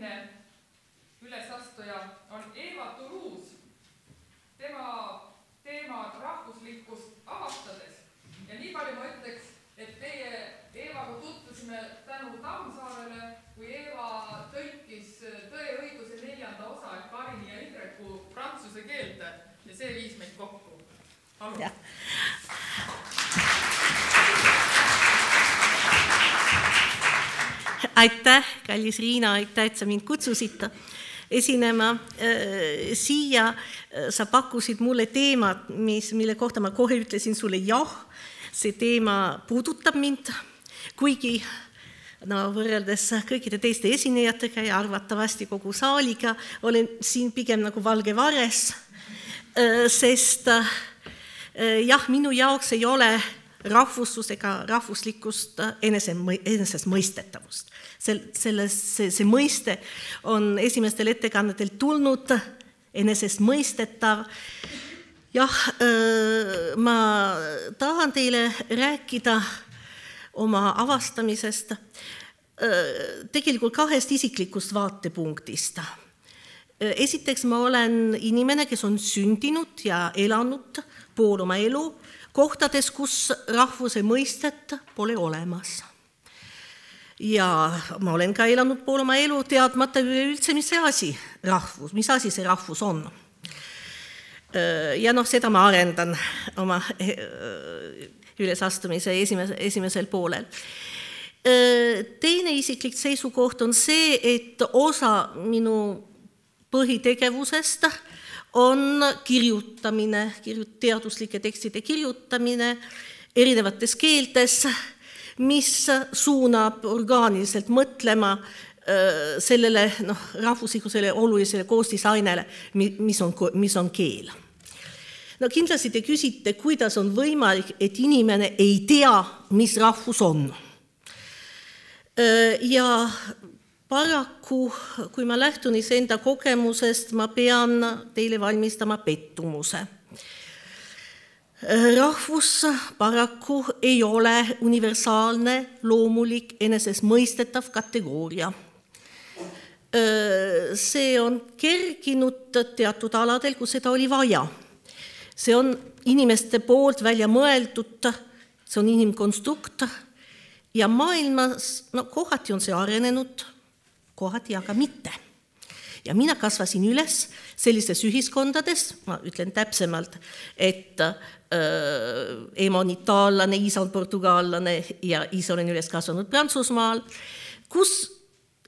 järgmine ülesastuja on Eva Turuus. Tema teema rahvuslikkust avastades. Ja nii palju ma ütleks, et teie Eevaga tutvusime tänu Tammsaarele, kui Eeva tõlkis Tõe ja õiguse 4. osa ehk Karini ja Indreku prantsuse keelde ja see viis meid kokku. Palun. Aitäh, kallis Riina, aitäh, et sa mind kutsusid esinema siia. Sa pakkusid mulle teemat, mille kohta ma kohe ütlesin sulle jah, see teema puudutab mind, kuigi võrreldes kõikide teiste esinejatega ja arvatavasti kogu saaliga olen siin pigem nagu valge vares, sest jah, minu jaoks ei ole rahvuslus ega rahvuslikkust enesestmõistetavust. See mõiste on esimestel ettekannetel tulnud enesestmõistetav. Jah, ma tahan teile rääkida oma avastamisest tegelikult kahest isiklikust vaatepunktist. Esiteks ma olen inimene, kes on sündinud ja elanud pool oma elu kohtades, kus rahvuse mõistet pole olemas. Ja ma olen ka elanud pool oma elu teadmata üldse, mis asi see rahvus on. Ja seda ma arendan oma ülesastumise esimesel poolel. Teine isiklik seisukoht on see, et osa minu põhitegevusest on kirjutamine, teaduslike tekstide kirjutamine erinevates keeltes, mis suunab orgaaniliselt mõtlema sellele rahvuslikkusele olulisele koostisainele, mis on keel. Kindlasti te küsite, kuidas on võimalik, et inimene ei tea, mis rahvus on. Ja paraku, kui ma lähtun iseenda kogemusest, ma pean teile valmistama pettumuse. Rahvus paraku ei ole universaalne, loomulik, enesestmõistetav kategooria. See on kerkinud teatud aladel, kus seda oli vaja. See on inimeste poolt välja mõeldud, see on inimkonstrukt ja maailmas kohati on see arenenud, kohati aga mitte. Ja mina kasvasin üles sellistes ühiskondades, ma ütlen täpsemalt, et ema on itaallane, isa on portugaallane ja isa olen üles kasvanud Prantsusmaal, kus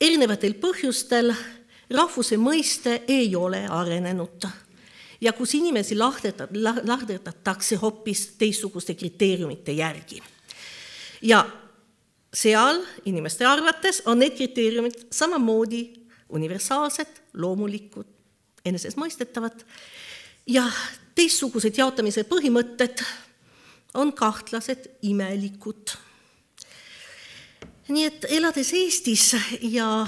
erinevatel põhjustel rahvuse mõiste ei ole arenenud ja kus inimesi lahterdatakse hoopis teistsuguste kriteeriumite järgi. Ja seal inimeste arvates on need kriteeriumid samamoodi universaalsed, loomulikud, enesestmõistetavad ja teistsugused jaotamise põhimõtted on kahtlased, imelikud. Nii et elades Eestis ja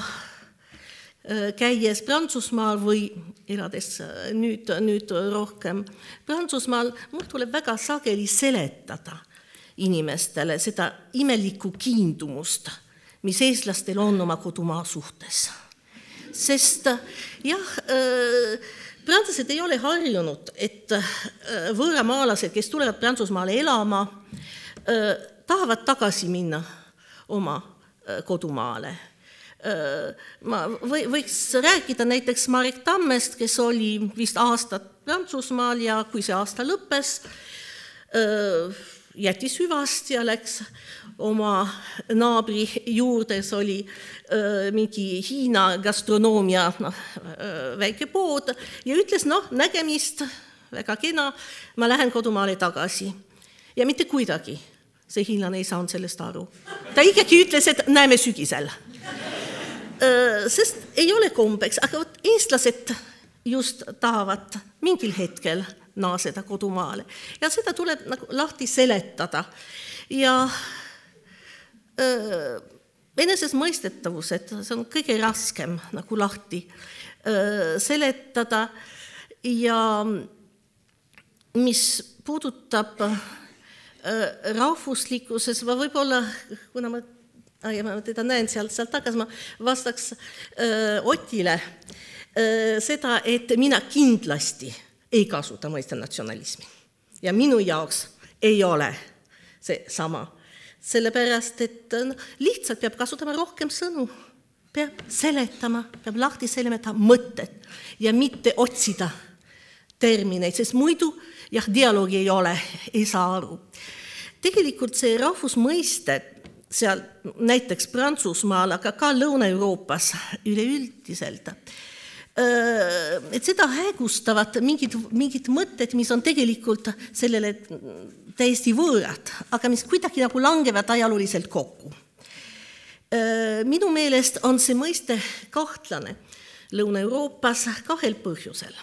käies Prantsusmaal või elades nüüd rohkem Prantsusmaal, mul tuleb väga sageli seletada inimestele seda imelikku kiindumust, mis eestlastel on oma kodumaa suhtes. Sest jah, prantslased ei ole harjunud, et võõramaalased, kes tulevad Prantsusmaale elama, tahavad tagasi minna oma kodumaale. Ma võiks rääkida näiteks Marek Tammest, kes oli vist aastat Prantsusmaal ja kui see aasta lõppes, jättis hüvast ja läks oma naabri juurdes oli mingi Hiina gastronoomia väike pood ja ütles, nägemist, väga kena, ma lähen kodumaale tagasi. Ja mitte kuidagi see hiinlane ei saanud sellest aru. Ta ikkagi ütles, et näeme sügisel. Sest ei ole kombeks, aga eestlased just tahavad mingil hetkel naaseda kodumaale. Ja seda tuleb lahti seletada. Ja enesestmõistetavused, see on kõige raskem lahti seletada. Ja mis puudutab rahvuslikkuses, võib-olla, kuna ma ja ma teda näen sealt tagasi, ma vastaks Otile seda, et mina kindlasti ei kasuta mõista natsionalismi. Ja minu jaoks ei ole see sama. Sellepärast, et lihtsalt peab kasutama rohkem sõnu, peab seletama, peab lahti seletama mõtted ja mitte otsida termineid, sest muidu dialoogi ei ole, ei saa aru. Tegelikult see rahvusmõiste seal näiteks Prantsusmaal, aga ka Lõuna-Euroopas üleüldiselt, et seda hägustavad mingid mõtted, mis on tegelikult sellele täiesti võõrad, aga mis kuidagi nagu langevad ajalooliselt kokku. Minu meelest on see mõiste kahtlane Lõuna-Euroopas kahel põhjusel.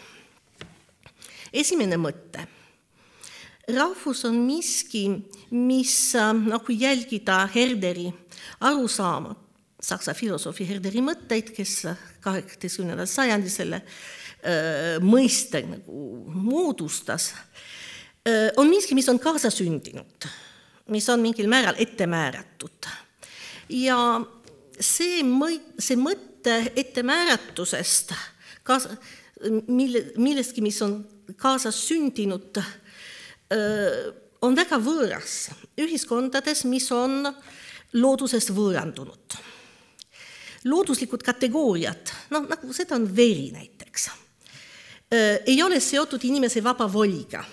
Esimene mõte. Rahvus on miski, mis nagu jälgida Herderi arusaama, saksa filosoofi Herderi mõtteid, kes 18. sajandi selle mõiste nagu moodustas, on miski, mis on kaasasündinud, mis on mingil määral ette määratud. Ja see mõtte ettemääratusest, millestki, mis on kaasasündinud, on väga võõras ühiskondades, mis on loodusest võõrandunud. Looduslikud kategooriad, nagu seda on veri näiteks, ei ole seotud inimese vaba voliga.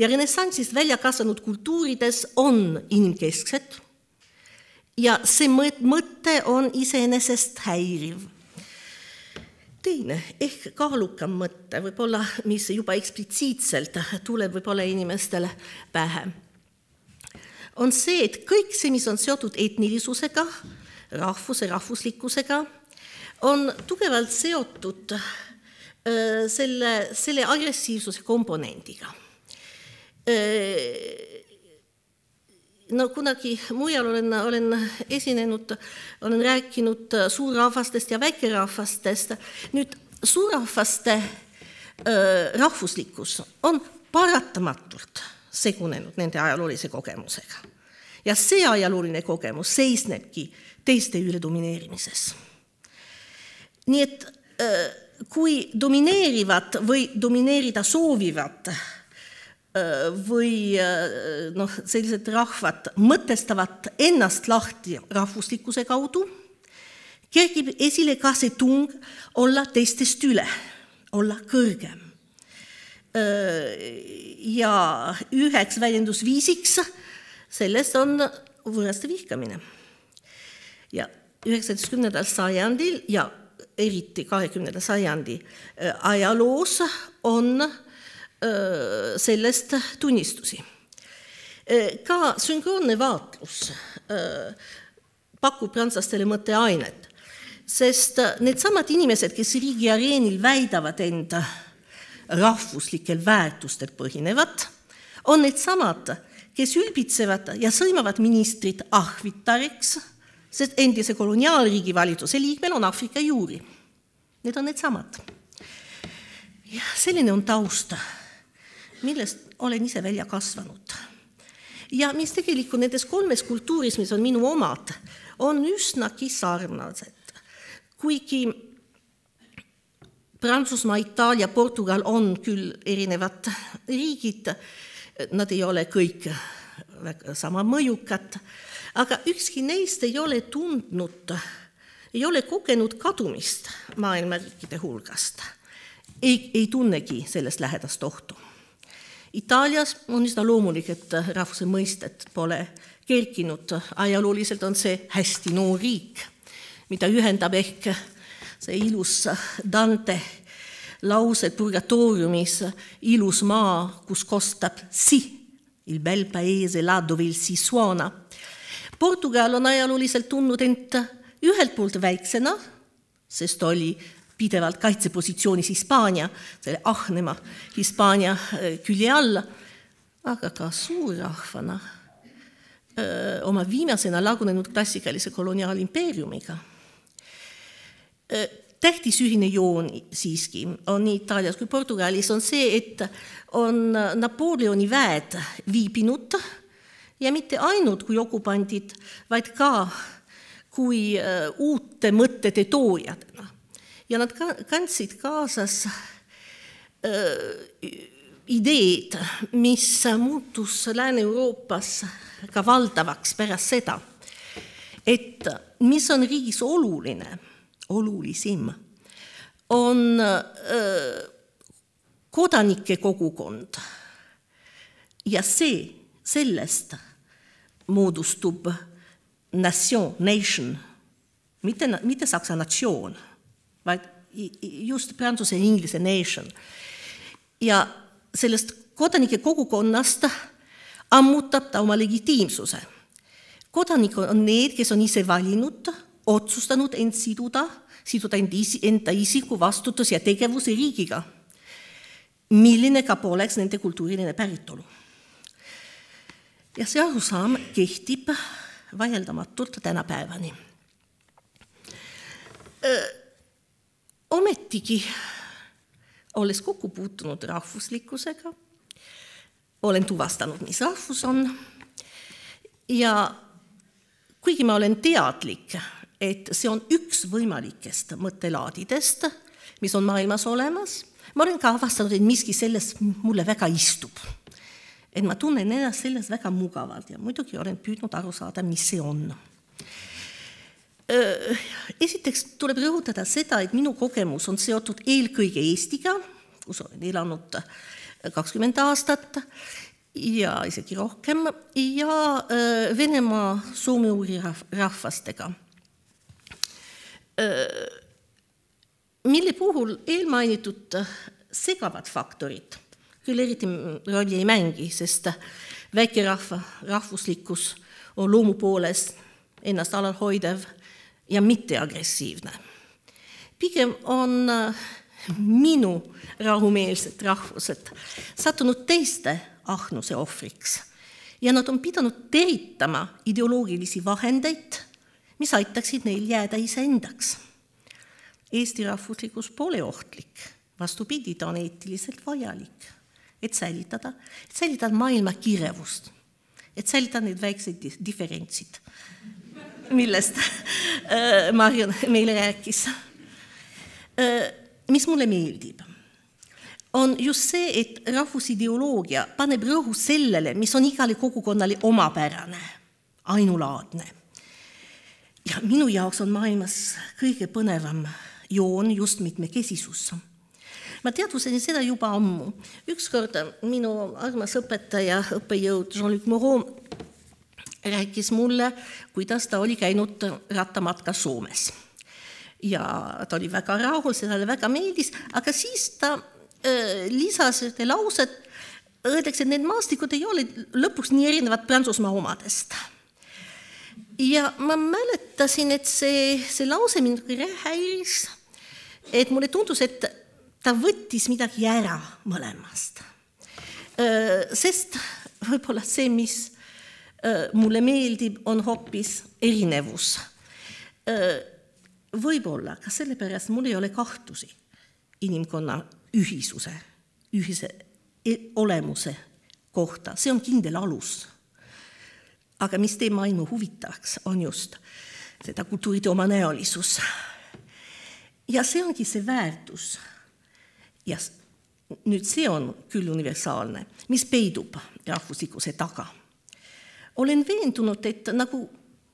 Ja renessanssist välja kasvanud kultuurides on inimkesksed ja see mõte on iseenesest häiriv. Teine, ehk kaalukam mõte, võib-olla, mis juba eksplitsiitselt tuleb võib-olla inimestele pähe, on see, et kõik see, mis on seotud etnilisusega, rahvuslikkusega, on tugevalt seotud selle agressiivsuse komponendiga. No kunagi mujal olen esinenud, olen rääkinud suurrahvastest ja väikerahvastest. Nüüd suurrahvaste rahvuslikkus on paratamatult segunenud nende ajaloolise kogemusega. Ja see ajalooline kogemus seisnebki teiste üle domineerimises. Nii et kui domineerivad või domineerida soovivad või sellised rahvad mõtestavad ennast lahti rahvuslikkuse kaudu, kerkib esile ka see tung olla teistest üle, olla kõrgem. Ja üheks väljendusviisiks sellest on võõraste vihkamine. Ja 19. sajandil ja eriti 20. sajandi ajaloos on sellest tunnistusi. Ka sünkroonne vaatlus pakub prantslastele mõtteainet, sest needsamad inimesed, kes riigi areenil väidavad enda rahvuslikel väärtustel põhinevad, on needsamad, kes ülbitsevad ja sõimavad ministrit ahvitariks, sest endise koloniaalriigi valitsuse liikmel on Aafrika juuri. Need on needsamad. Ja selline on tausta, millest olen ise välja kasvanud. Ja mis tegelikult nendes kolmes kultuuris, mis on minu omad, on üsnagi sarnased. Kuigi Prantsusmaa, Itaalia, Portugal on küll erinevad riigid, nad ei ole kõik sama mõjukad, aga ükski neist ei ole tundnud, ei ole kogenud kadumist maailma riikide hulgast. Ei tunnegi sellest lähedast ohtu. Itaalias on üsna loomulik, et rahvuse mõistet pole kerkinud. Ajalooliselt on see hästi noor riik, mida ühendab ehk see ilus Dante lause Purgatoriumis, ilus maa, kus kostab si, il bel paese là dove il si suona. Portugal on ajalooliselt tundnud end ühelt poolt väiksena, sest oli pidevalt kaitsepositsioonis Hispaania, selle ahnema Hispaania külje all, aga ka suurrahvana oma viimasena lagunenud klassikalise koloniaalimpeeriumiga. Tähtis ühine joon siiski on nii Itaalias kui Portugalis on see, et on Napoleoni väed viibinud ja mitte ainult kui okupandid, vaid ka kui uute mõtete toojadena. Ja nad kandsid kaasas ideed, mis muutus Lääne-Euroopas ka valdavaks pärast seda, et mis on riigis olulisim, on kodanike kogukond ja sellest moodustub nation, mitte saksa natsioon, vaid just prantsuse ja inglise nation. Ja sellest kodanike kogukonnast ammutab ta oma legitiimsuse. Kodanikud on need, kes on ise valinud, otsustanud end siduda enda isiku vastutus ja tegevuse riigiga, milline ka poleks nende kultuuriline päritolu. Ja see arusaam kehtib vaieldamatult tänapäevani. Ometigi, olles kokku puutunud rahvuslikkusega, olen tuvastanud, mis rahvus on, ja kuigi ma olen teadlik, et see on üks võimalikest mõttelaadidest, mis on maailmas olemas, ma olen ka avastanud, et miski selles mulle väga istub. Et ma tunnen ennast selles väga mugavalt ja muidugi olen püüdnud aru saada, mis see on. Esiteks tuleb rõhutada seda, et minu kogemus on seotud eelkõige Eestiga, kus olen elanud 20 aastat ja isegi rohkem, ja Venemaa soome-ugri rahvastega, mille puhul eelmainitud segavad faktorid küll eriti rolli ei mängi, sest väikerahva rahvuslikkus on loomu poolest ennast alalhoidev ja mitte agressiivne. Pigem on minu rahumeelsed rahvused sattunud teiste ahnuse ohvriks ja nad on pidanud teritama ideoloogilisi vahendeid, mis aitaksid neil jääda iseendaks. Eesti rahvuslikkus pole ohtlik, vastupidi, ta on eetiliselt vajalik, et säilitada maailma kirevust, et säilitada need väiksed diferentsid, millest Marion meile rääkis. Mis mulle meeldib, on just see, et rahvusideoloogia paneb rõhu sellele, mis on igale kogukonnale omapärane, ainulaadne. Ja minu jaoks on maailmas kõige põnevam joon just mitmekesisus. Ma teadvusin seda juba ammu. Ükskord minu armas õpetaja, õppejõud Jean-Luc Moreau rääkis mulle, kuidas ta oli käinud rattamatka Soomes. Ja ta oli väga rahul, seda väga meeldis, aga siis ta lisas ühte lauset, öeldakse, et need maastikud ei ole lõpuks nii erinevad Prantsusmaa omadest. Ja ma mäletasin, et see lause mind häiris, et mulle tundus, et ta võttis midagi ära mõlemast. Sest võib-olla see, mis mulle meeldib, on hoopis erinevus. Võib-olla, ka sellepärast mul ei ole kahtlusi inimkonna ühise olemuse kohta. See on kindel alus. Aga mis teeb maailma huvitavaks, on just seda kultuuride oma näolisus. Ja see ongi see väärtus. Ja nüüd see on küll universaalne, mis peidub rahvuslikkuse taga. Olen veendunud, et nagu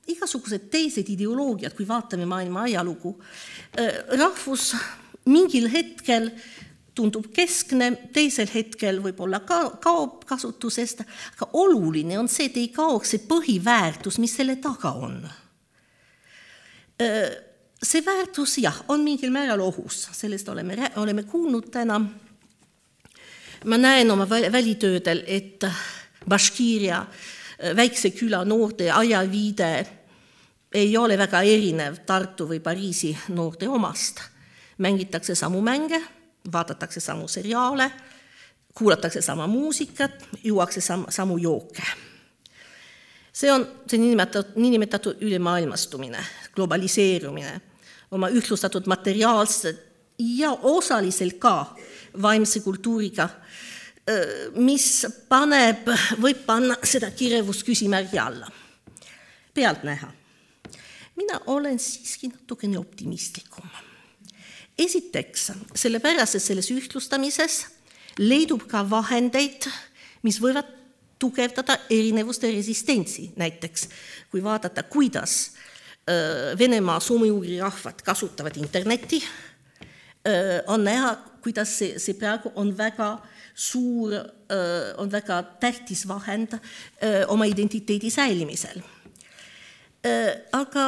igasugused teised ideoloogiad, kui vaatame maailma ajalugu, rahvus mingil hetkel tundub keskne, teisel hetkel võib-olla kaob kasutusest, aga oluline on see, et ei kaoks see põhiväärtus, mis selle taga on. See väärtus, jah, on mingil määral ohus, sellest oleme kuulnud täna. Ma näen oma välitöödel, et Baškiria väikse küla noorte ajaviide ei ole väga erinev Tartu või Pariisi noorte omast. Mängitakse samu mänge, vaadatakse samu seriaale, kuulatakse sama muusikat, juuakse samu jooke. See on see niinimetatud ülemaailmastumine, globaliseerumine, oma ühtlustatud materiaalsed ja osaliselt ka vaimse kultuuriga, mis võib panna seda kirevust küsimärgi alla. Pealt näha. Mina olen siiski natukene optimistlikum. Esiteks, sellepärast, et selles ühtlustamises leidub ka vahendeid, mis võivad tugevdada erinevuste resistentsi. Näiteks, kui vaadata, kuidas Venemaa soome-ugri rahvad kasutavad internetti, on näha, kuidas see praegu on väga suur, on väga tähtis vahend oma identiteedi säilimisel. Aga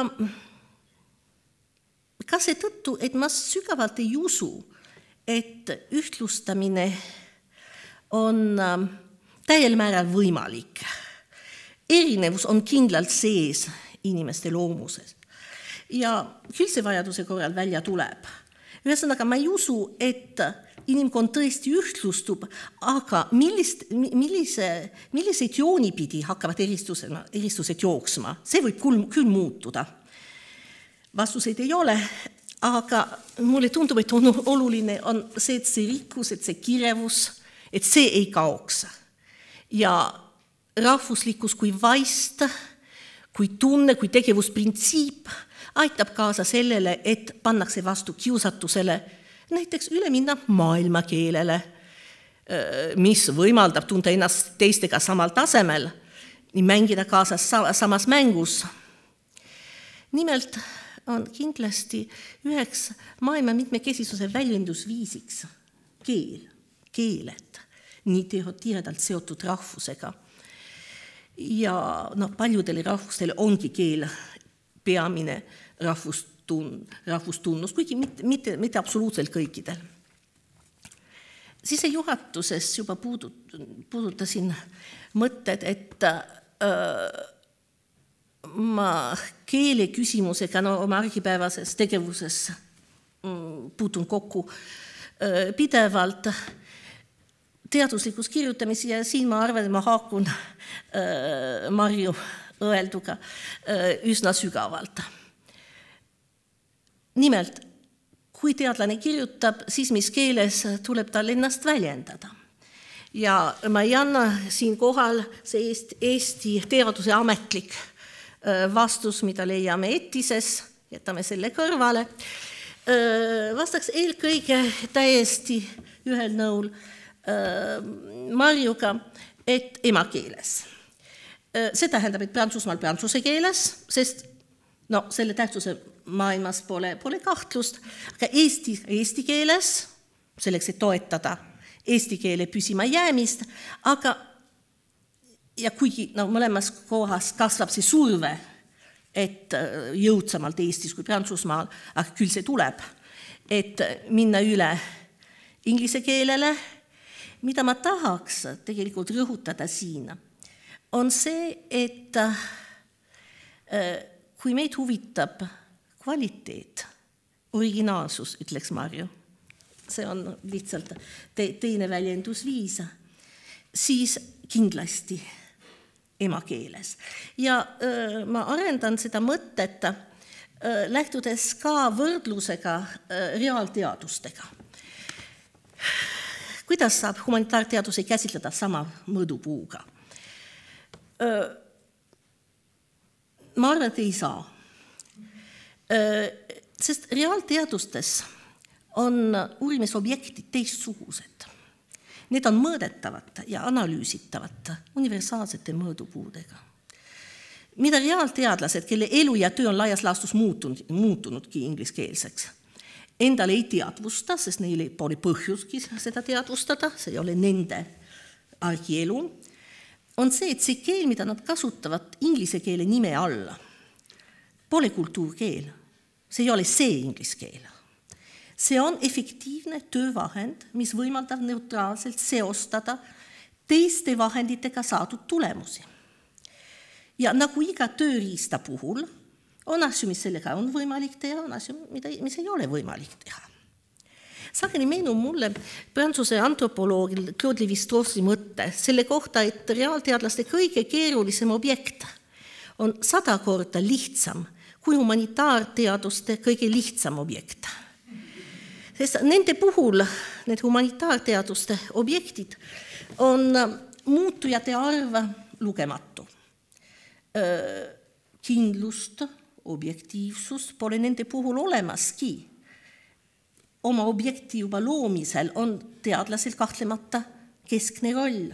ka seetõttu, et ma sügavalt ei usu, et ühtlustamine on täiel määral võimalik. Erinevus on kindlalt sees inimeste loomuses. Ja küll see vajaduse korral välja tuleb. Ühesõnaga, ma ei usu, et inimkond tõesti ühtlustub, aga milliseid jooni pidi hakkavad eristused jooksma? See võib küll muutuda. Vastuseid ei ole, aga mulle tundub, et oluline on see, et see rikkus, et see kirevus, et see ei kaoks. Ja rahvuslikkus kui vaist, kui tunne, kui tegevusprintsiip aitab kaasa sellele, et pannakse vastu kiusatusele näiteks üle minna maailmakeelele, mis võimaldab tunda ennast teistega samal tasemel, nii mängida kaasas samas mängus. Nimelt on kindlasti üheks maailma mitmekesisuse väljendusviisiks keeled, nii tihedalt seotud rahvusega. Ja paljudele rahvustele ongi keel peamine rahvustunnus, kuigi mitte absoluutselt kõikidel. Sisejuhatuses juba puudutasin mõtted, et ma keele küsimusega oma argipäevases tegevuses puutun kokku pidevalt teaduslikus kirjutamisi ja siin ma arvan, et ma haakun Marju öelduga üsna sügavalt. Nimelt, kui teadlane kirjutab, siis mis keeles tuleb tal ennast väljendada. Ja ma ei anna siin kohal see Eesti teaduse ametlik vastus, mida leiame etises, jätame selle kõrvale. Vastaks eelkõige täiesti ühel nõul Marjuga, et emakeeles. See tähendab, et Prantsusmaal prantsuse keeles, sest selle tähtsuse maailmas pole kahtlust, aga eesti keeles, selleks, et toetada eesti keele püsima jäämist, aga ja kuigi mõlemas kohas kasvab see surve, et jõudsamalt Eestis kui Prantsusmaal, aga küll see tuleb, et minna üle inglise keelele, mida ma tahaks tegelikult rõhutada siin, on see, et kui meid huvitab kvaliteet, originaalsus, ütleks Marju, see on lihtsalt teine väljendusviis, siis kindlasti emakeeles. Ja ma arendan seda mõtet lähtudes ka võrdlusega reaalteadustega. Kuidas saab humanitaarteadusi käsitleda sama mõõdupuuga? Ma arvan, et ei saa. Sest reaalteadustes on uurimisobjektid teistsugused. Need on mõõdetavad ja analüüsitavad universaalsete mõõdupuudega. Mida reaalteadlased, kelle elu ja töö on laias laastus muutunudki ingliskeelseks, endale ei teadvusta, sest neil pole põhjuski seda teadvustada, see ei ole nende argielu, on see, et see keel, mida nad kasutavad inglise keele nime alla, pole kultuurkeel. See ei ole see inglise keel. See on efektiivne töövahend, mis võimaldab neutraalselt seostada teiste vahenditega saadud tulemusi. Ja nagu iga tööriista puhul, on asju, mis sellega on võimalik teha, on asju, mis ei ole võimalik teha. Sageli meenub mulle prantsuse antropoloogil Claude Lévi-Strauss'i mõtte selle kohta, et reaalteadlaste kõige keerulisem objekt on 100 korda lihtsam kui humanitaarteaduste kõige lihtsam objekt. Sest nende puhul, need humanitaarteaduste objektid, on muutujate arv lugematu. Kindlust, objektiivsust pole nende puhul olemaski. Oma objekti juba loomisel on teadlasel kahtlemata keskne roll.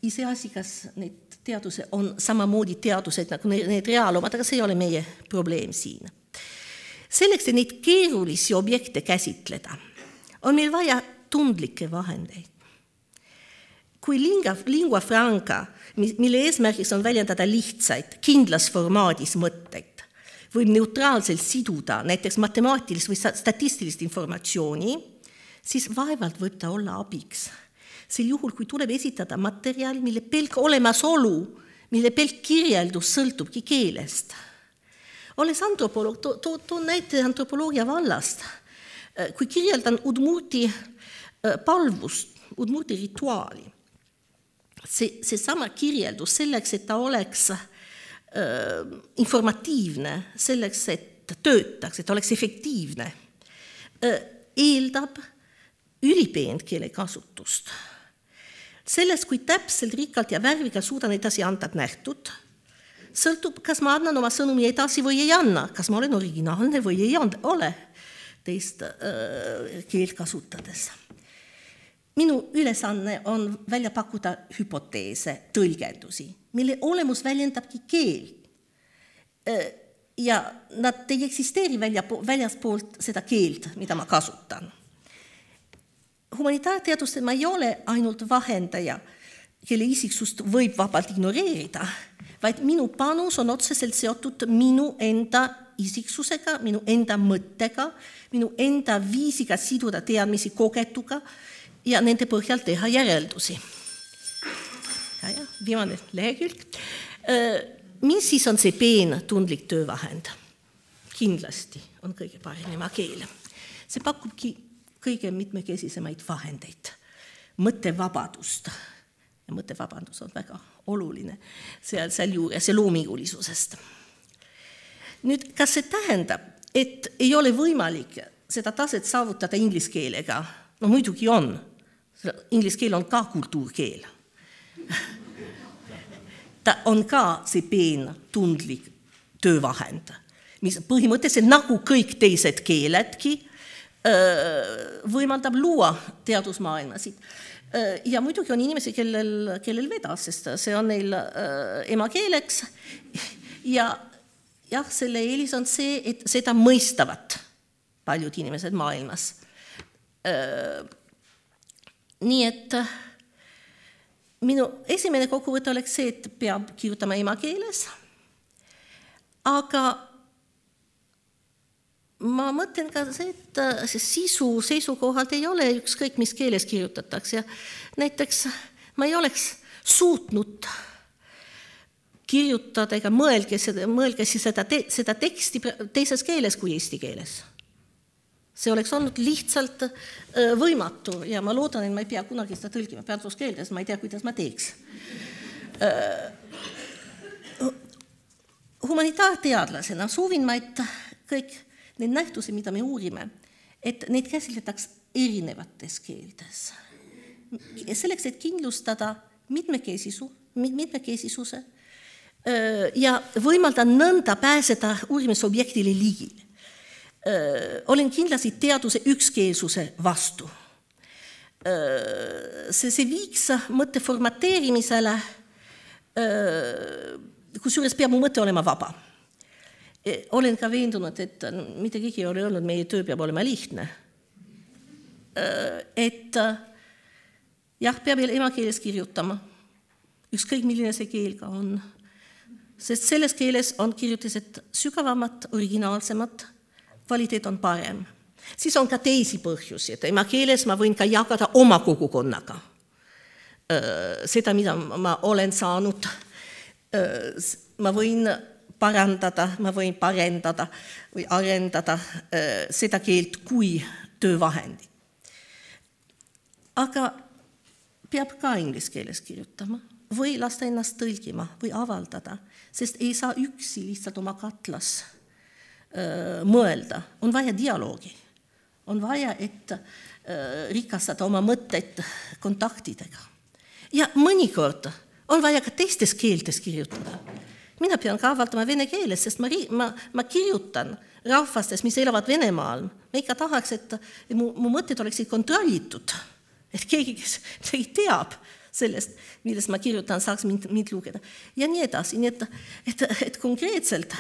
Iseasi, kas need teaduse on samamoodi teadused nagu need reaalomad, aga see ei ole meie probleem siin. Selleks, et neid keerulisi objekte käsitleda, on meil vaja tundlikke vahendeid. Kui lingua franca, mille eesmärgiks on väljendada lihtsaid, kindlas formaadis mõtteid, võib neutraalselt siduda näiteks matemaatilist või statistilist informatsiooni, siis vaevalt võib ta olla abiks. Sel juhul, kui tuleb esitada materjal, mille pelk olemasolu, mille pelk kirjeldus sõltubki keelest. Olles antropoloog, toon näite antropoloogia vallast. Kui kirjeldan Udmurti palvust, Udmurti rituaali, see sama kirjeldus selleks, et ta oleks informatiivne, selleks, et töötaks, et oleks efektiivne, eeldab ülipeent keele kasutust. Sellest, kui täpselt, rikkalt ja värviga suudan edasi anda nähtud, sõltub, kas ma annan oma sõnumi edasi või ei anna, kas ma olen originaalne või ei ole teist keelt kasutades. Minu ülesanne on välja pakkuda hüpoteese, tõlgendusi, mille olemus väljendabki keel. Ja nad ei eksisteeri väljaspoolt seda keelt, mida ma kasutan. Humanitaarteadustel ma ei ole ainult vahendaja, kelle isiksust võib vabalt ignoreerida, vaid minu panus on otseselt seotud minu enda isiksusega, minu enda mõttega, minu enda viisiga siduda teadmisi kogetuga ja nende põhjal teha järeldusi. Viimane lehekülg. Mis siis on see peen tundlik töövahend? Kindlasti on kõige parem emakeel. See pakubki kõige mitmekesisemaid vahendeid, mõttevabadust. Ja mõttevabadus on väga oluline seal juures ja loomingulisusest. Nüüd, kas see tähendab, et ei ole võimalik seda taset saavutada inglise keelega? No muidugi on. Inglise keel on ka kultuurkeel. Ta on ka see peen tundlik töövahend, mis põhimõtteliselt nagu kõik teised keeledki võimaldab luua teadusmaailmasid. Ja muidugi on inimesi, kellel vedas, sest see on neil emakeeleks. Ja jah, selle eelis on see, et seda mõistavad paljud inimesed maailmas. Nii et minu esimene kokkuvõte oleks see, et peab kirjutama emakeeles, aga ma mõtlen ka see, et see sisu seisukohalt ei ole ükskõik, mis keeles kirjutatakse. Ja näiteks ma ei oleks suutnud kirjutada ega mõelge seda teksti teises keeles kui eesti keeles. See oleks olnud lihtsalt võimatu ja ma loodan, et ma ei pea kunagi seda tõlgima prantsuse-keeldes, ma ei tea, kuidas ma teeks. Humanitaarteadlasena soovin ma, et kõik need nähtusi, mida me uurime, et neid käsitletaks erinevates keeltes. Selleks, et kindlustada mitmekesisuse ja võimalda nõnda pääseda uurimisobjektile ligile. Olen kindlasti teaduse ükskeelsuse vastu. See viiks mõtte formateerimisele, kusjuures peab mu mõte olema vaba. Olen ka veendunud, et mitte keegi ei ole öelnud, meie töö peab olema lihtne. Et jah, peab emakeeles kirjutama. Ükskõik, milline see keel ka on. Sest selles keeles on kirjutised sügavamad, originaalsemad, kvaliteet on parem. Siis on ka teisi põhjusi, et emakeeles ma võin ka jagada oma kogukonnaga. Seda, mida ma olen saanud, ma võin parandada, ma võin parendada või arendada seda keelt kui töövahendi. Aga peab ka inglise keeles kirjutama või lasta ennast tõlgima või avaldada, sest ei saa üksi lihtsalt oma katlas mõelda. On vaja dialoogi. On vaja, et rikastada oma mõtteid kontaktidega. Ja mõnikord on vaja ka teistes keeltes kirjutada. Mina pean ka avaldama vene keeles, sest ma kirjutan rahvastes, mis elavad Venemaal. Ma ikka tahaks, et mu mõtted oleksid kontrollitud, et keegi, kes teab sellest, millest ma kirjutan, saaks mind lugeda. Ja nii edasi, nii et konkreetselt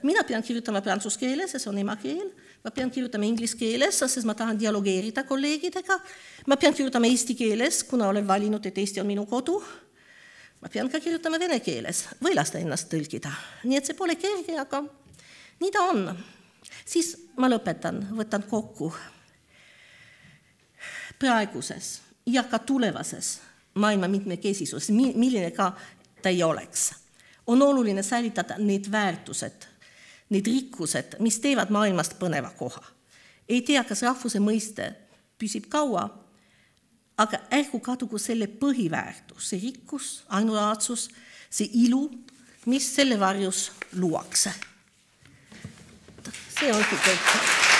mina pean kirjutama prantsuse keeles, see on emakeel, ma pean kirjutama inglise keeles, sest ma tahan dialogeerida kolleegidega, ma pean kirjutama eesti keeles, kuna olen valinud, et Eesti on minu kodu, ma pean ka kirjutama vene keeles või lasta ennast tõlkida. Nii et see pole kerge, aga nii ta on. Siis ma lõpetan, võtan kokku praeguses ja ka tulevases maailma mitmekesisuses, milline ka ta ei oleks. On oluline säilitada need väärtused, need rikkused, mis teevad maailmast põneva koha. Ei tea, kas rahvuse mõiste püsib kaua, aga ärgu kadugu selle põhiväärtus, see rikkus, ainulaadsus, see ilu, mis selle varjus luuakse. See ongi kõik.